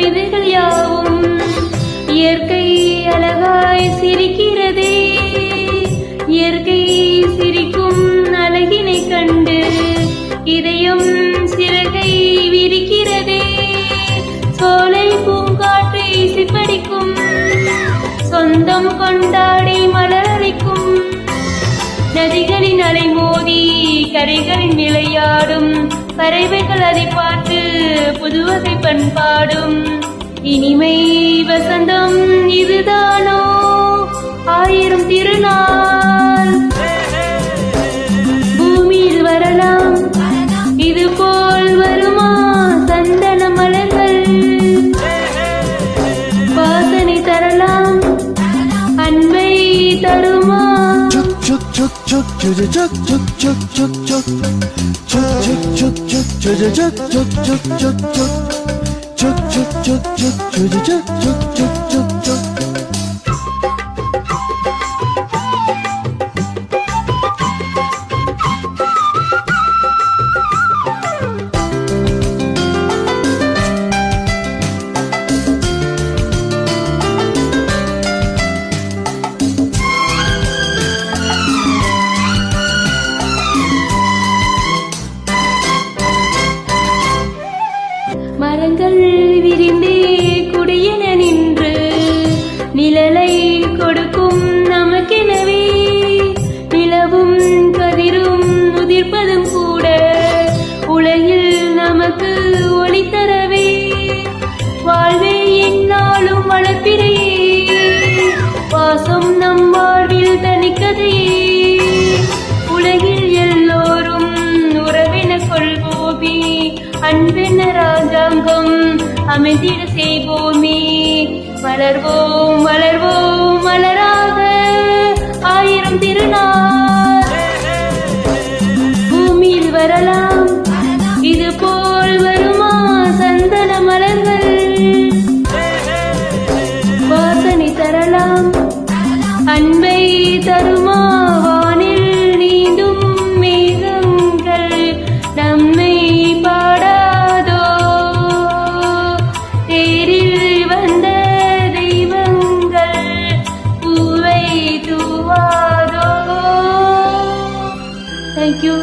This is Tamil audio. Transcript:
கவிதைகள் யாவும் இயற்கை அழகாய் சிரிக்கிறதே. இயற்கை சிரிக்கும் அழகினை கண்டு இதயம் சிறகை விரிக்கிறதே. சோலை பூங்காற்றை சிப்படிக்கும் சொந்தம் கொண்டாடி மலரளிக்கும். நதிகளின் அலை மோதி கரைகளின் விளையாடும் பறவைகள் அதை பார்த்து புதுவகை பண்பாடும். இனிமை வசந்தம் இதுதானோ ஆயிரம் திருநாள். பூமியில் வரலாம் இது போல் வருமா சந்தன மலர்கள். வாசனை தரலாம் அன்பை தருமா. மரங்கள் விரிந்தே குடியென நின்று நிழலை கொடுக்கும் நமக்கெனவே. நிலவும் கதிரும் உதிர்ப்பதும் கூட உலகில் நமக்கு ஒளி தரவே. வாழ்வே என்னாலும் வளர்ப்பிடையே வாசம் நம் வாழ்வில் தனிக்கதையே. உலகில் எல்லோரும் உறவென கொள்வோமே. அன்பென ராஜாங்கம் அமைதிட செய்வோமே. வளர்வோம் வளர்வோம் மலராக ஆயிரம் திருநாள். பூமியில் வரலாம் இது போல் வருமா சந்தன மலர்கள். வாசனை தரலாம் அன்பை தருமா. வானில் நீந்தும் மேகங்கள் நம்மை பாடாதோ. தேரில் வந்த தெய்வங்கள் பூவை தூவாதோ. Thank you.